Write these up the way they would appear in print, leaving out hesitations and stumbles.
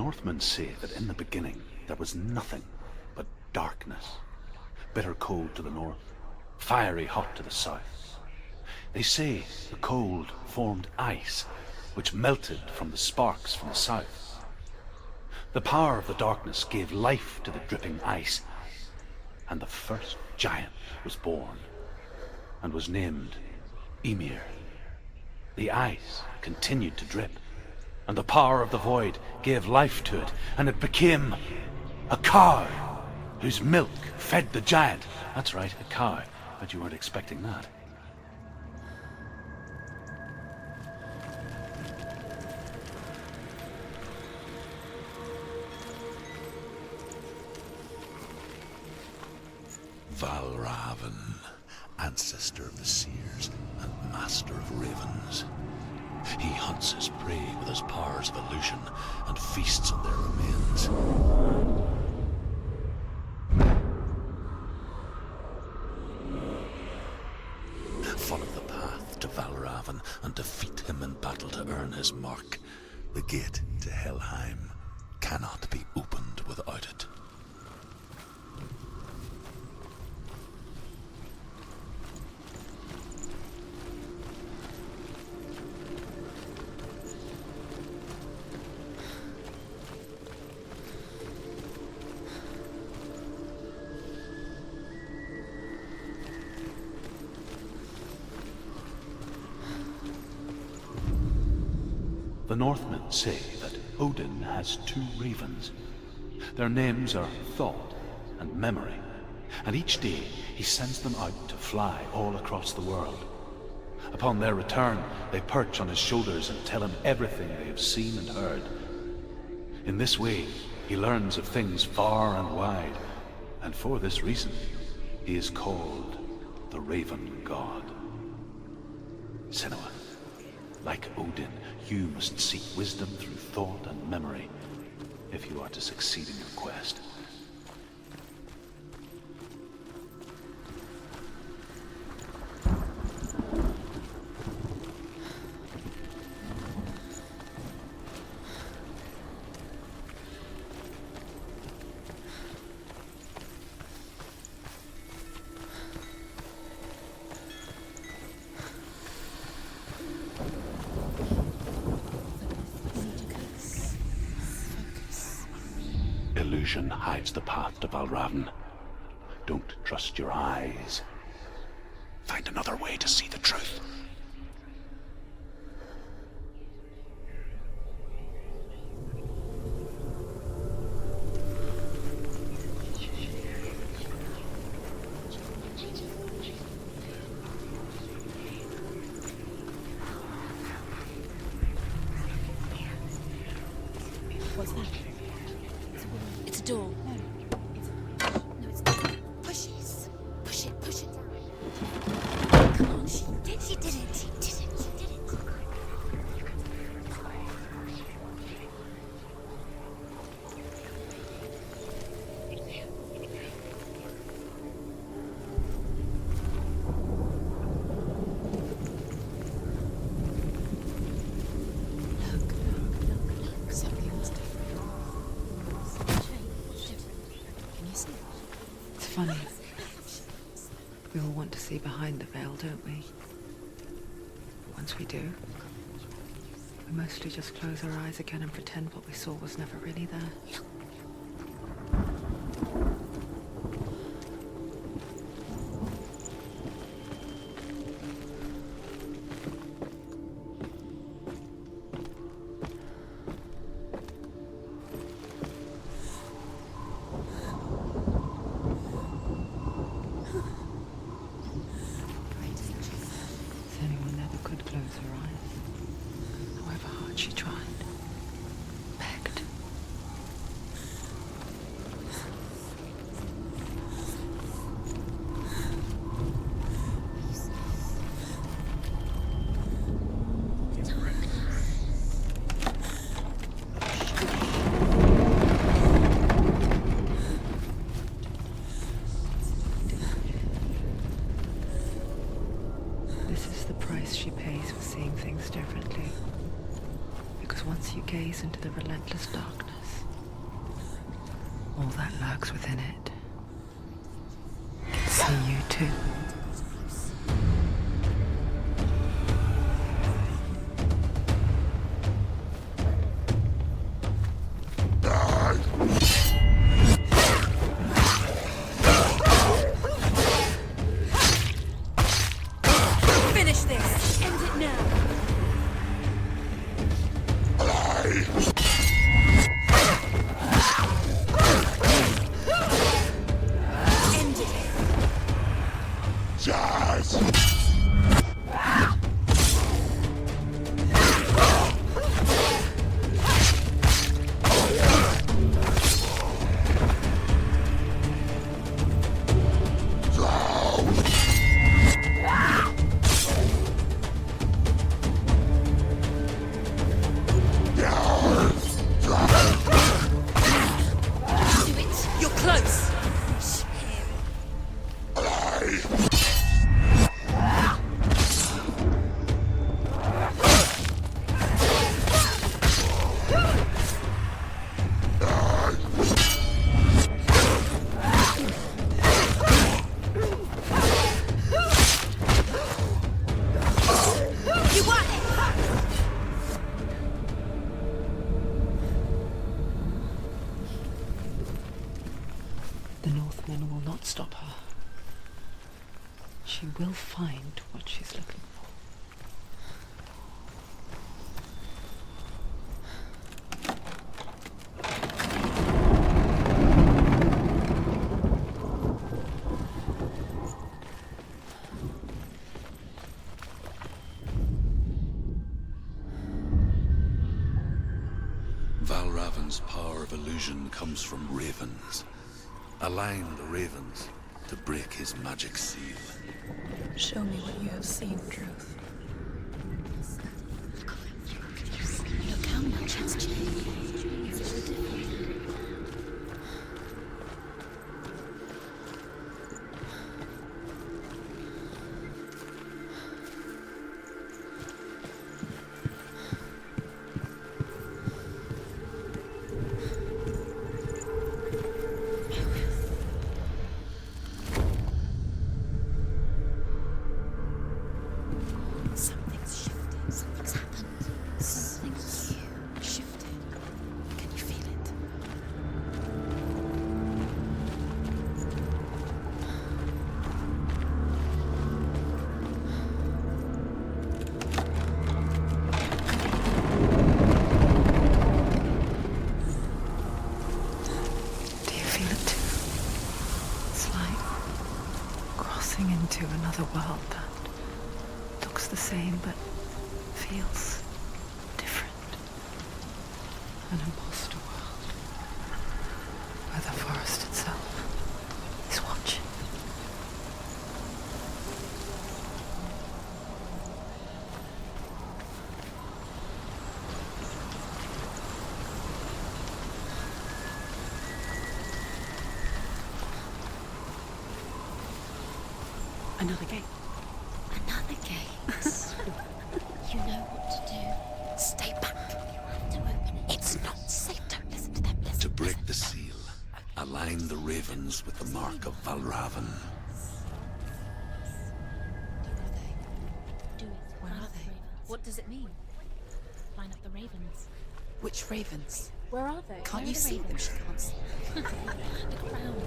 Northmen say that in the beginning there was nothing but darkness. Bitter cold to the north, fiery hot to the south. They say the cold formed ice, which melted from the sparks from the south. The power of the darkness gave life to the dripping ice, and the first giant was born, and was named Ymir. The ice continued to drip, and the power of the void gave life to it, and it became a cow, whose milk fed the giant. That's right, a cow. Bet you weren't expecting that. Valravn, ancestor of the seers and master of ravens. He hunts his prey with his powers of illusion and feasts on their remains. Follow the path to Valravn and defeat him in battle to earn his mark. The gate to Helheim cannot be opened without it. The Northmen say that Odin has two ravens. Their names are Thought and Memory, and each day he sends them out to fly all across the world. Upon their return, they perch on his shoulders and tell him everything they have seen and heard. In this way, he learns of things far and wide, and for this reason, he is called the Raven God. Senua, like Odin, you must seek wisdom through thought and memory if you are to succeed in your quest. Illusion hides the path to Valravn. Don't trust your eyes. Find another way to see the truth. What's that? It's a door. No, it's not. Push it. Push it. Push it. Come on, she did it. She did it. She did it. She did it. Look. Something's different. Can you see? It's funny. We all want to see behind the veil, don't we? Once we do, we mostly just close our eyes again and pretend what we saw was never really there. Senua never could close her eyes, however hard she tried. Begged. This is the price she pays for seeing things differently. Because once you gaze into the relentless darkness, All that lurks within it can see you too. Finish this! End it now! End it! Do it! You're close! You won! The Northmen will not stop her. She will find what she's looking for. Valravn's power of illusion comes from ravens. Align the ravens to break his magic seal. Show me what you have seen, Truth. Look how much has changed. It's so different. Something's shifted. Something's happened. Something new shifted. Can you feel it? Do you feel it too? It's like crossing into another world that looks the same but feels different. An imposter world where the forest itself is watching. Another gate. Another gate. You know what to do. Stay back. You have to open it. It's not safe. Don't listen to them. Listen To break the seal, align the ravens with the mark of Valravn. Do it. Where Line are up the they? ravens. What does it mean? Line up the ravens. Which ravens? Where are they? Can't Where you are the see them? ravens? She can't see. Look around. Look around.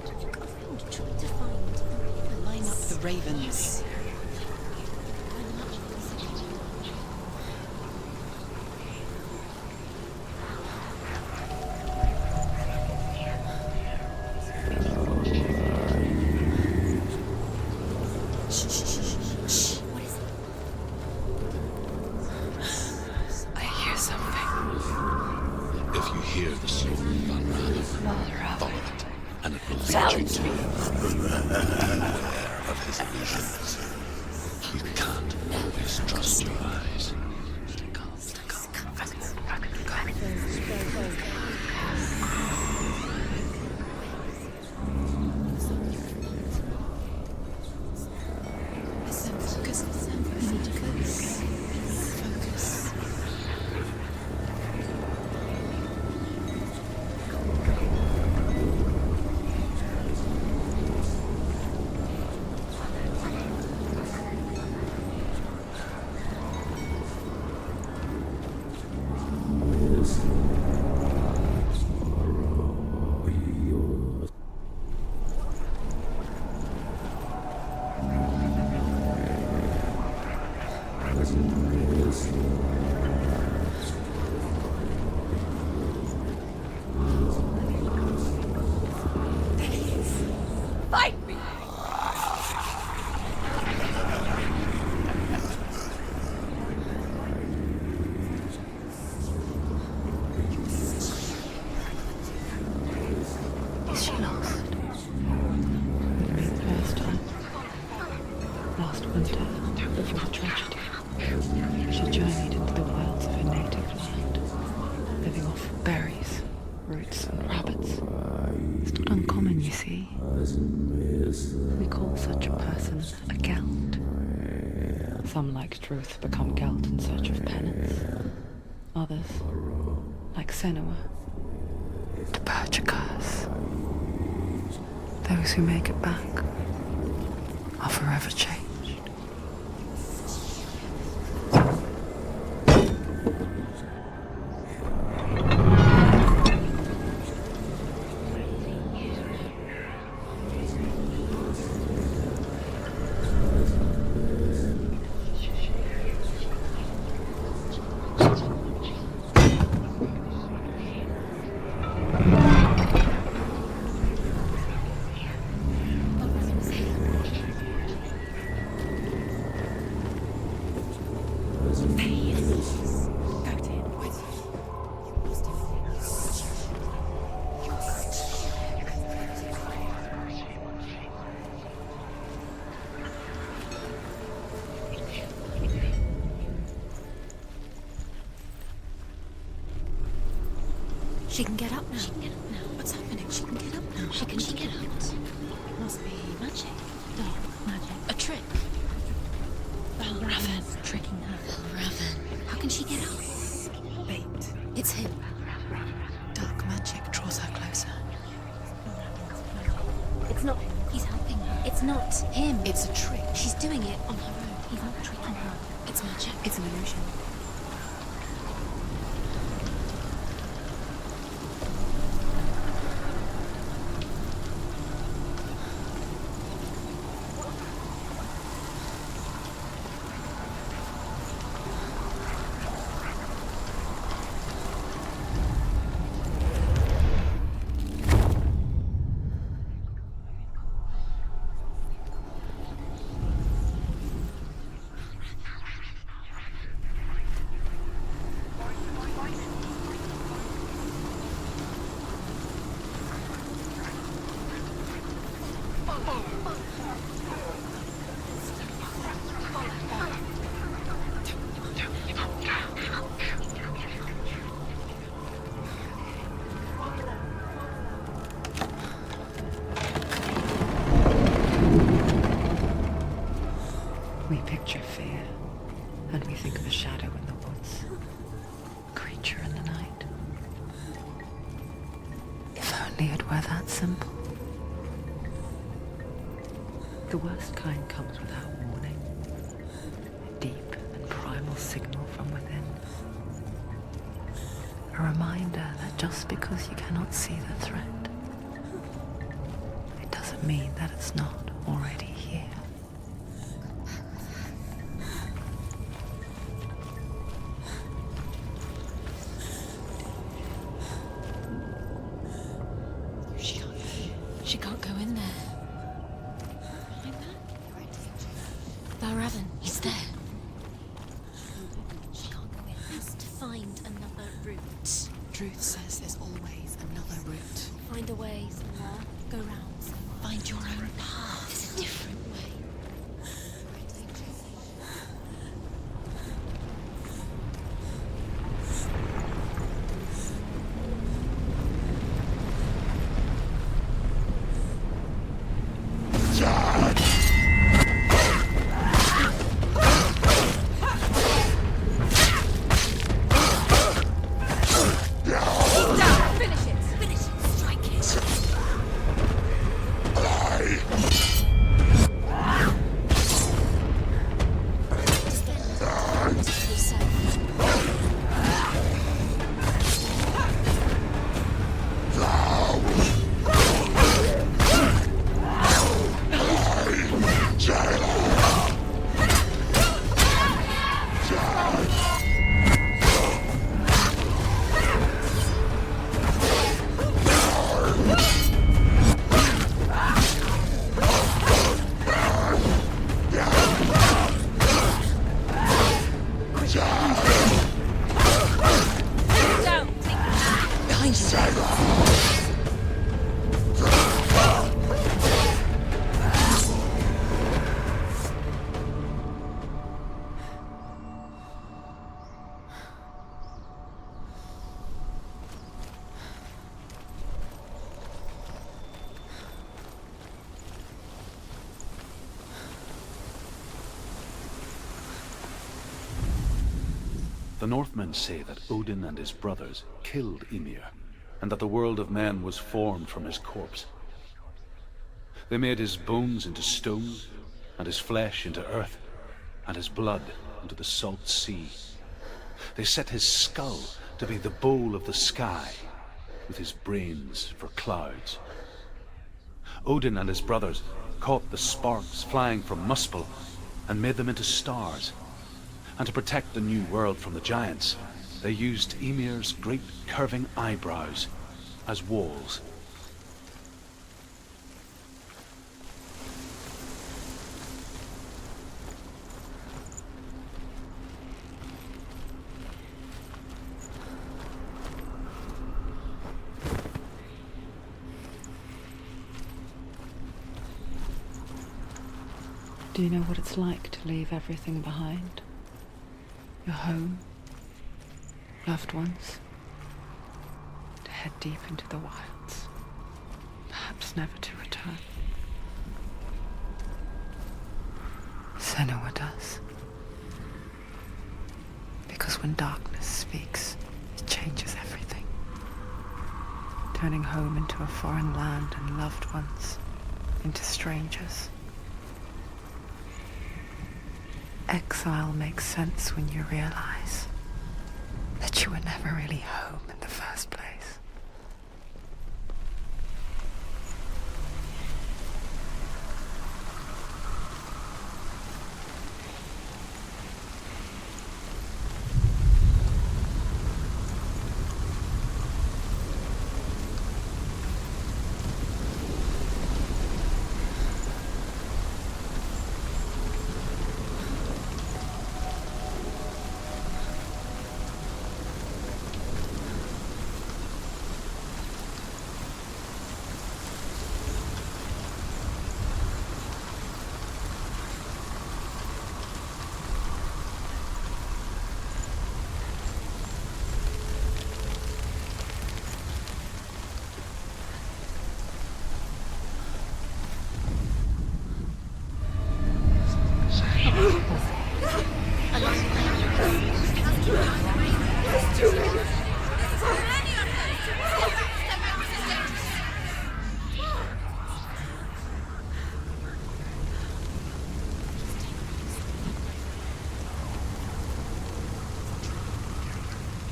Try to find the ravens. Line up the ravens. Line them up. Shh, shh, shh, shh. What is it? I hear something. If you hear the soul of Valravn, follow it, and it will lead you to beware of his illusions. You can't always trust your eyes. Listen, focus. Focus. Focus. And before the tragedy, she journeyed into the wilds of her native land, living off berries, roots, and rabbits. It's not uncommon, you see. We call such a person a Gelt. Some, like Truth, become Gelt in search of penance. Others, like Senua, to purge a curse. Those who make it back are forever changed. She can get up now. She can get up now. What's happening? She can get up now. How can she get up? It must be magic. Dark magic. A trick. Valravn tricking her. Valravn. How can she get up? Bait. It's him. Dark magic draws her closer. It's not him. He's helping her. It's not him. It's a trick. She's doing it on her own. He's not tricking her. It's magic. It's an illusion. We picture fear, and we think of a shadow in the woods, a creature in the night. If only it were that simple. The worst kind comes without warning, a deep and primal signal from within. A reminder that just because you cannot see the threat, it doesn't mean that it's not already here. She can't go in there. Valravn, he's there. She can't go in. Has to find another route. Truth says there's always another route. Find a way, Senua. Go round, Senua. Find your own path. There's a different way. The Northmen say that Odin and his brothers killed Ymir, and that the world of men was formed from his corpse. They made his bones into stone, and his flesh into earth, and his blood into the salt sea. They set his skull to be the bowl of the sky, with his brains for clouds. Odin and his brothers caught the sparks flying from Muspel and made them into stars. And to protect the new world from the giants, they used Ymir's great curving eyebrows as walls. Do you know what it's like to leave everything behind? Your home, loved ones, to head deep into the wilds, perhaps never to return. Senua does. Because when darkness speaks, it changes everything, turning home into a foreign land and loved ones into strangers. Exile makes sense when you realize that you were never really home in the first place.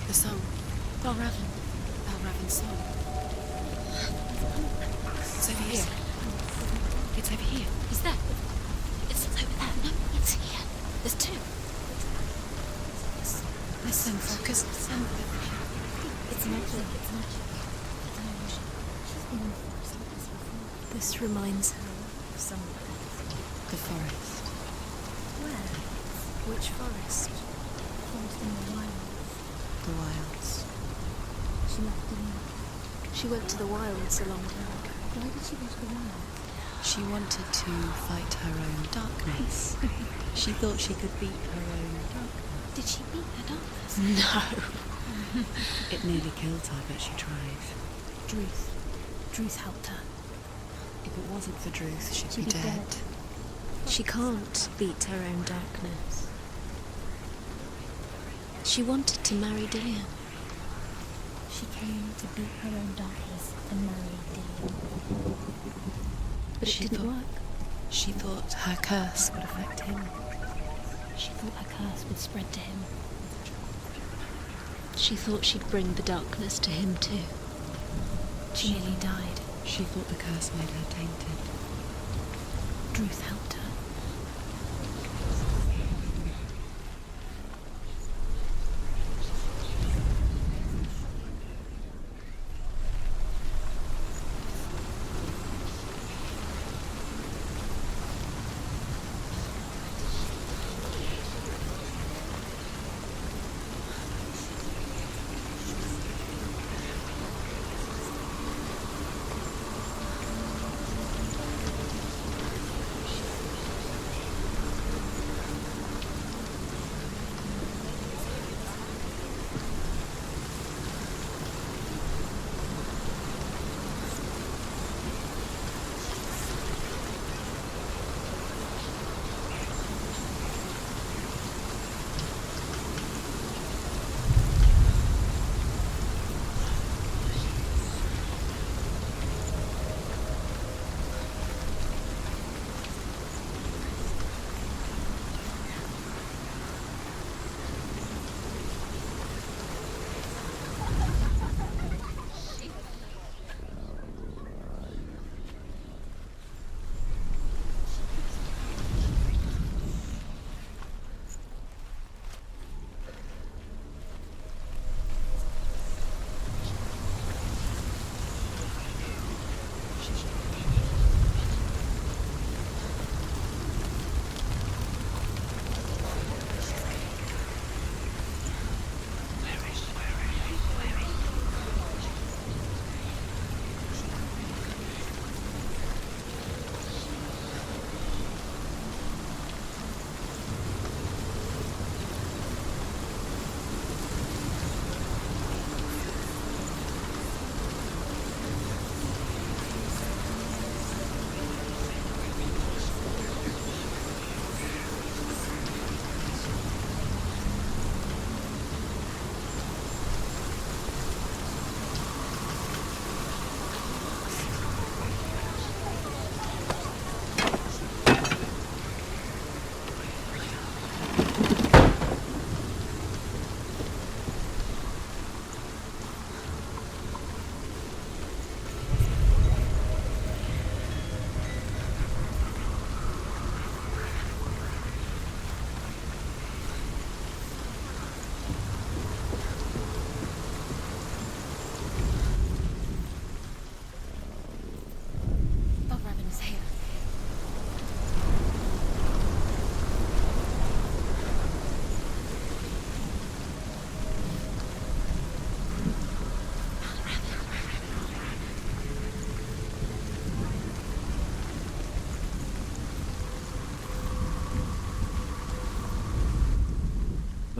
The song. Valravn's song. It's over here. It's over here. Is that? It's over there. No, it's here. There's two. Listen, focus. It's magic. It's magic. It's an illusion. She's been in the forest like this before. This reminds her of somewhere. The forest. Where? Which forest? Forest in the wild. The wilds. She left the. She went to the wilds a long time ago. Why did she go to the wilds? She wanted to fight her own darkness. She thought she could beat her own darkness. Did she beat her darkness? No. It nearly killed her, but she tried. Druth helped her. If it wasn't for Druth, she'd be dead. She can't beat her own darkness. She wanted to marry Dillian. She came to beat her own darkness and marry Dillian. But it didn't work. She thought her curse would affect him. She thought her curse would spread to him. She thought she'd bring the darkness to him too. She nearly died. She thought the curse made her tainted. Druth helped her.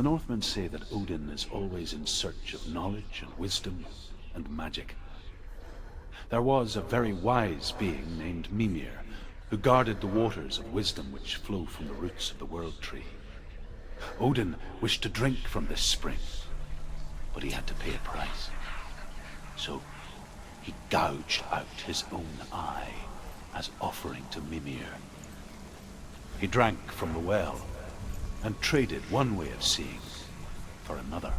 The Northmen say that Odin is always in search of knowledge and wisdom and magic. There was a very wise being named Mimir, who guarded the waters of wisdom which flow from the roots of the World Tree. Odin wished to drink from this spring, but he had to pay a price. So he gouged out his own eye as offering to Mimir. He drank from the well and traded one way of seeing for another.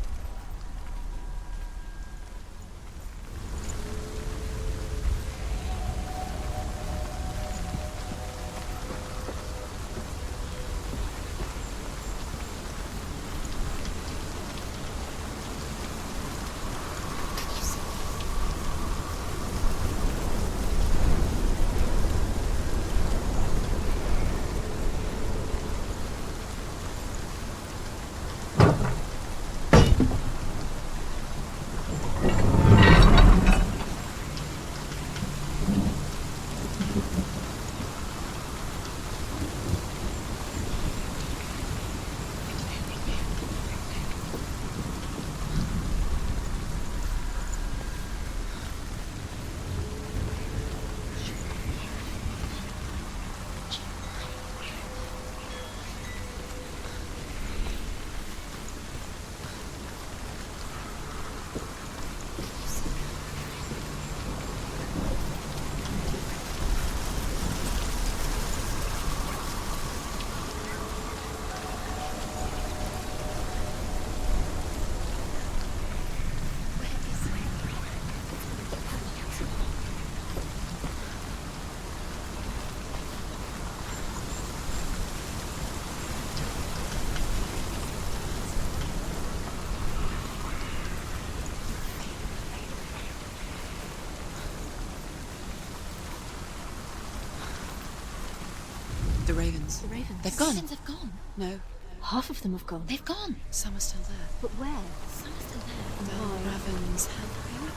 The ravens. The ravens. They've gone. The ravens have gone. No, Half of them have gone. They've gone. some are still there. But where? Some are still there. Valravn's helping.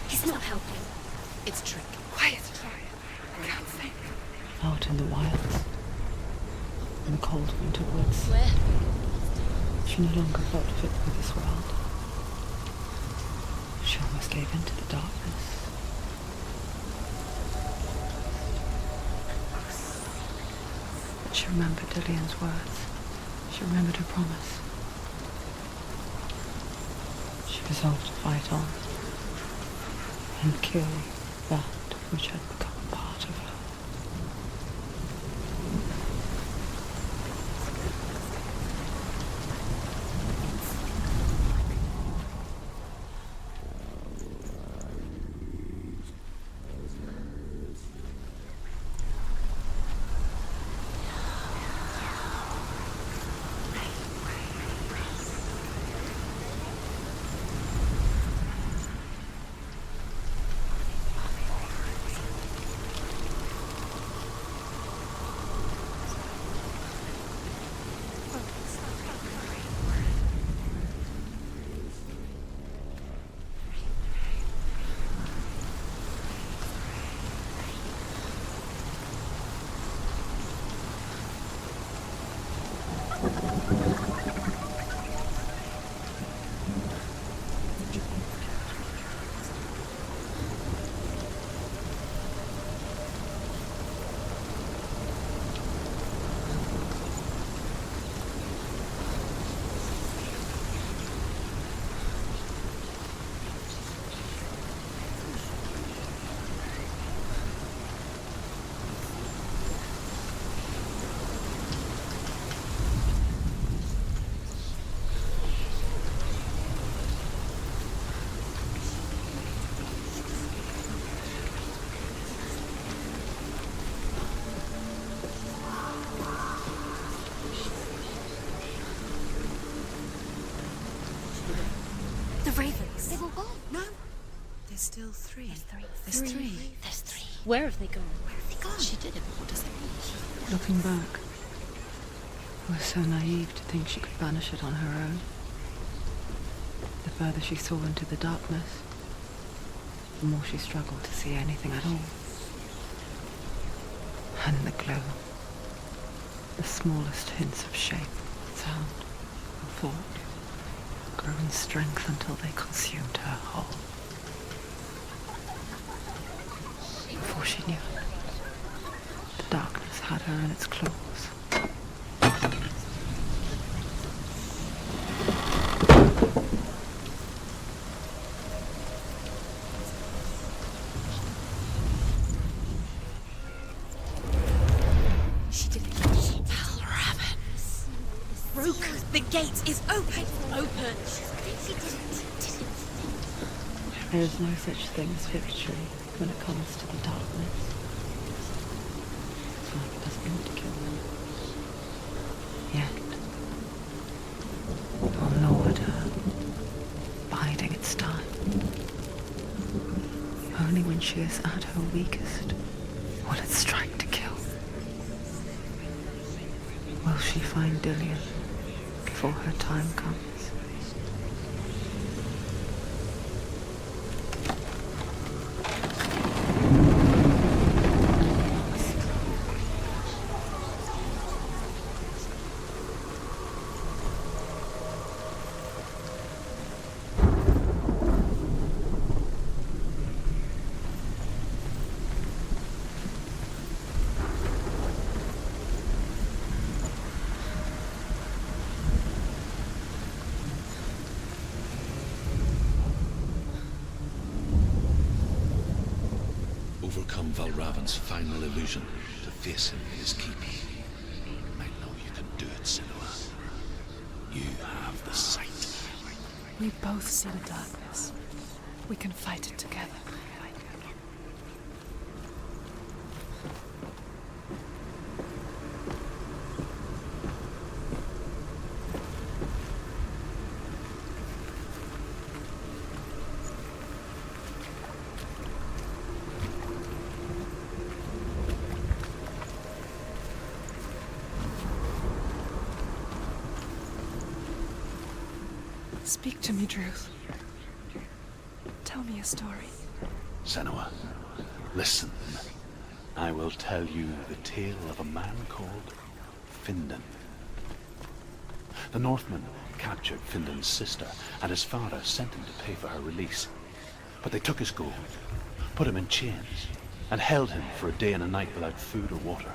He's not helping. It's a trick. Quiet. I can't think. Out in the wilds. In the cold winter woods. Where? She no longer felt fit for this world. She almost gave in to the darkness. But she remembered Dillian's words. She remembered her promise. She resolved to fight on and kill that which had become a part of her. The ravens. They've all gone. No, there's still three. There's three. There's three. Where have they gone? Where have they gone? She did it, but what does it mean? Looking back, I was so naive to think she could banish it on her own. The further she saw into the darkness, the more she struggled to see anything at all. And in the glow, the smallest hints of shape, so sound, a thought, grew in strength until they consumed her whole. Before she knew it, the darkness had her in its claws. She did it. Valravn. Broke. The gate is open. Open. She did it. There is no such thing as victory when it comes to the darkness. It's like it doesn't want to kill them. Yet, it will gnaw at her, biding its time. Only when she is at her weakest will it strike to kill. Will she find Dillion before her time comes? Overcome Valravn's final illusion to face him in his keep. I know you can do it, Senua. You have the sight. We both see the darkness. We can fight it together. Speak to me, Druth. Tell me a story. Senua, listen. I will tell you the tale of a man called Findan. The Northmen captured Findan's sister, and his father sent him to pay for her release. But they took his gold, put him in chains, and held him for a day and a night without food or water.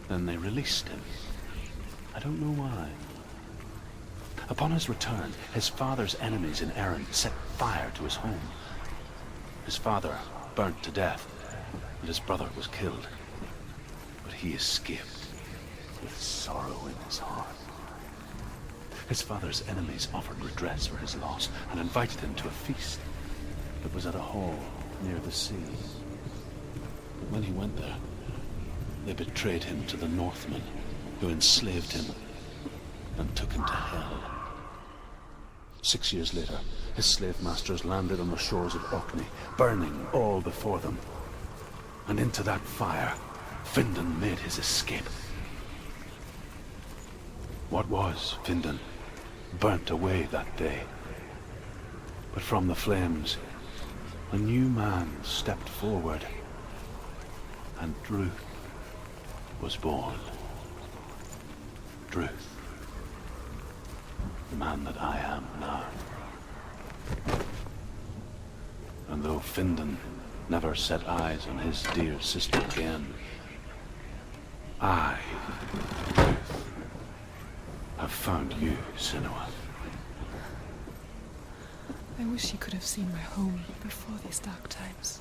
Then they released him. I don't know why. Upon his return, his father's enemies in Erin set fire to his home. His father burnt to death, and his brother was killed. But he escaped with sorrow in his heart. His father's enemies offered redress for his loss and invited him to a feast that was at a hall near the sea. But when he went there, they betrayed him to the Northmen, who enslaved him and took him to hell. 6 years later, his slave masters landed on the shores of Orkney, burning all before them. And into that fire, Findan made his escape. What was Findan burnt away that day. But from the flames, a new man stepped forward, and Druth was born. Druth. The man that I am now. And though Findan never set eyes on his dear sister again, I, Druth, have found you, Senua. I wish he could have seen my home before these dark times.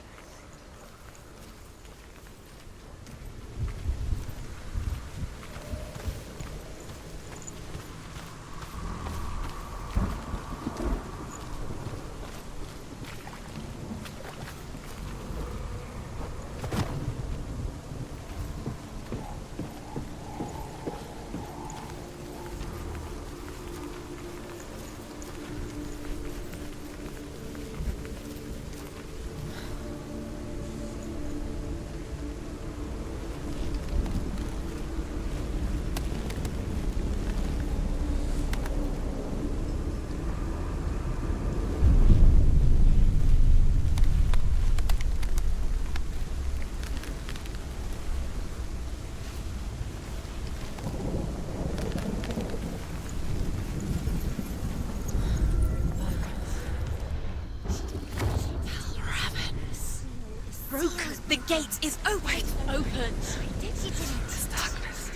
gate is open. Open. She didn't. This darkness.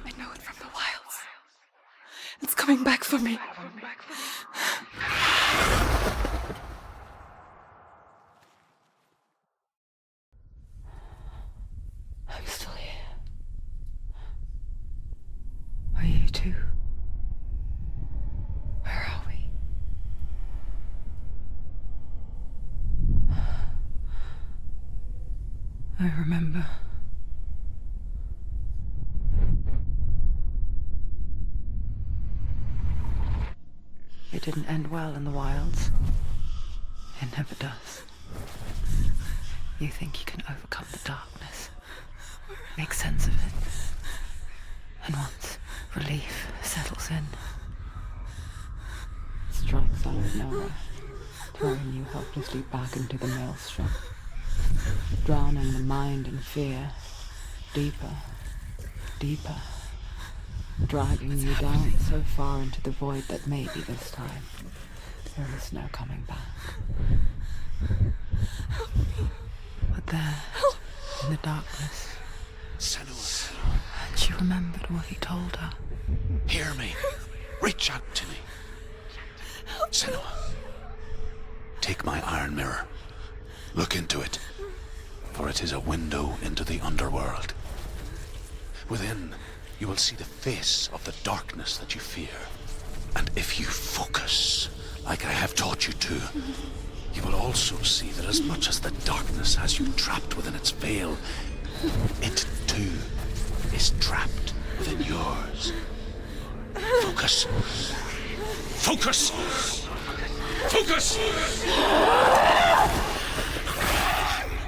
I know it from the wilds. It's coming back for me. I'm still here. Are you too? Where are we? I remember. It didn't end well in the wilds. It never does. You think you can overcome the darkness, make sense of it, and once relief settles in, it strikes out of nowhere, throwing you helplessly back into the maelstrom, drowning the mind in fear, deeper, deeper, dragging you down so far into the void that maybe this time there is no coming back. But there, in the darkness, Senua, she remembered what he told her. hear me. Reach out to me. Senua, take my iron mirror. Look into it, for it is a window into the underworld. Within, you will see the face of the darkness that you fear. And if you focus, like I have taught you to, you will also see that as much as the darkness has you trapped within its veil, it too is trapped within yours. Focus. Focus! Focus!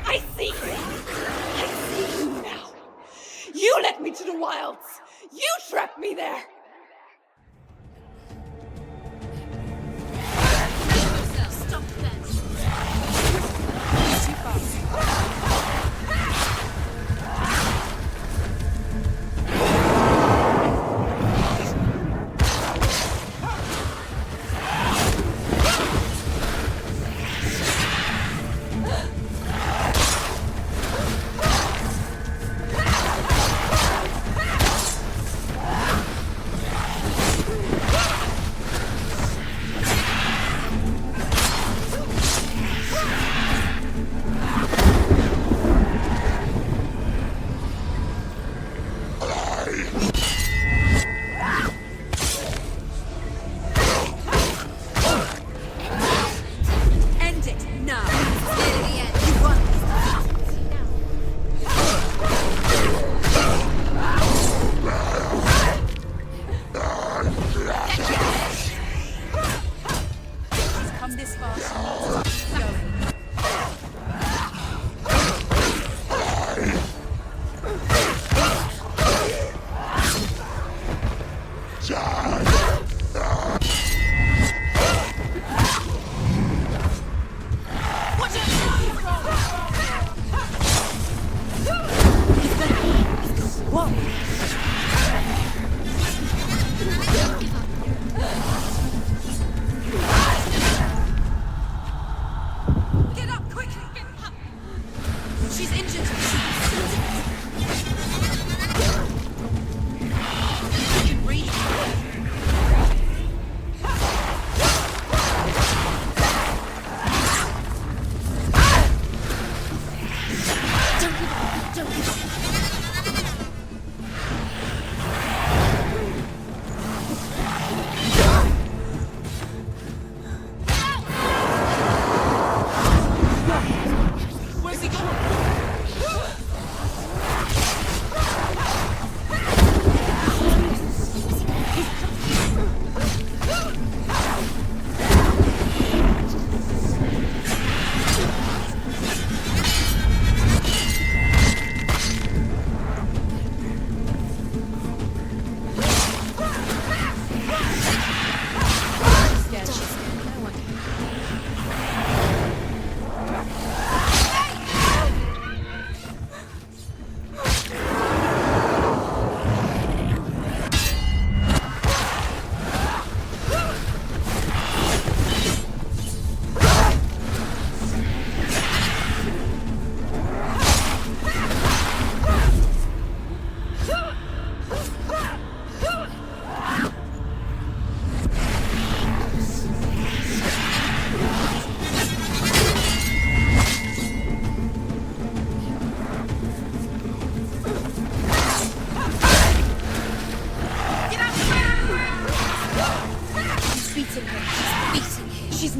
I see you. I see you now. You led me to the wilds. You trapped me there. Stop them. Too fast.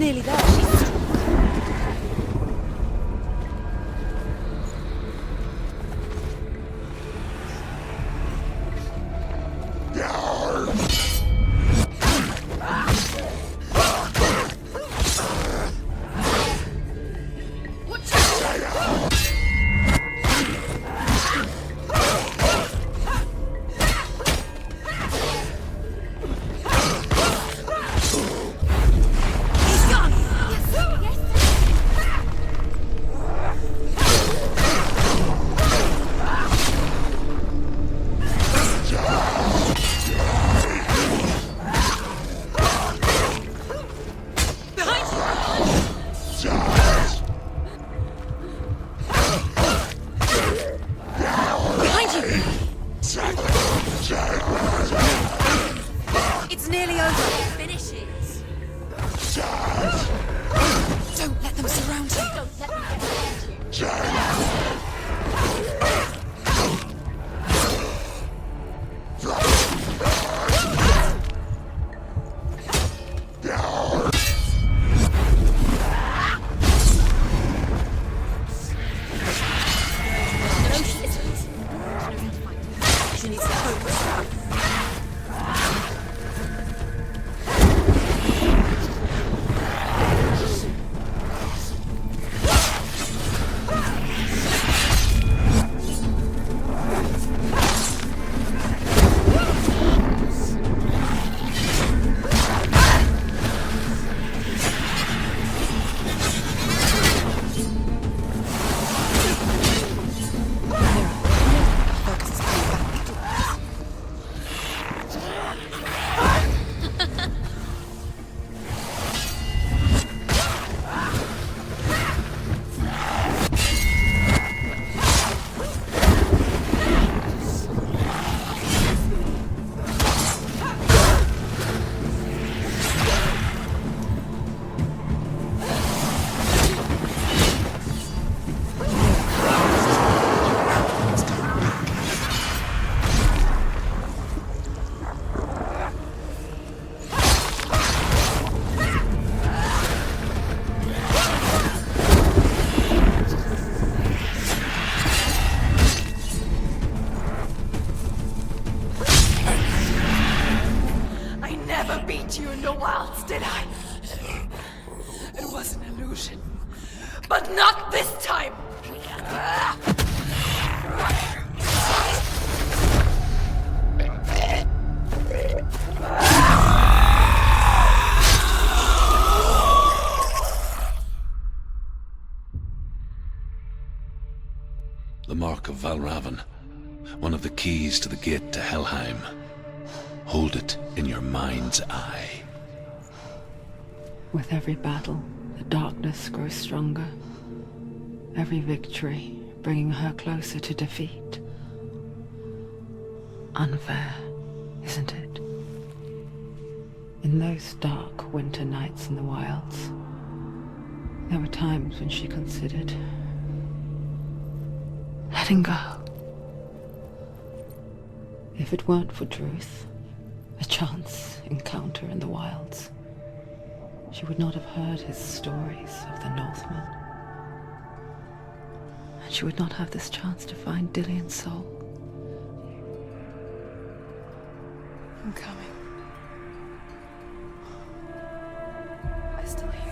nearly there. She's strong. It's nearly over. It finishes. Don't let them surround you. Don't let them get around you. You in the wilds, did I? It was an illusion. But not this time! The mark of Valravn, one of the keys to the gate to Helheim. Hold it in your mind's eye. With every battle, the darkness grows stronger. Every victory bringing her closer to defeat. Unfair, isn't it? In those dark winter nights in the wilds, there were times when she considered letting go. If it weren't for Druth, a chance encounter in the wilds, she would not have heard his stories of the Northmen. And she would not have this chance to find Dillion's soul. I'm coming. I still hear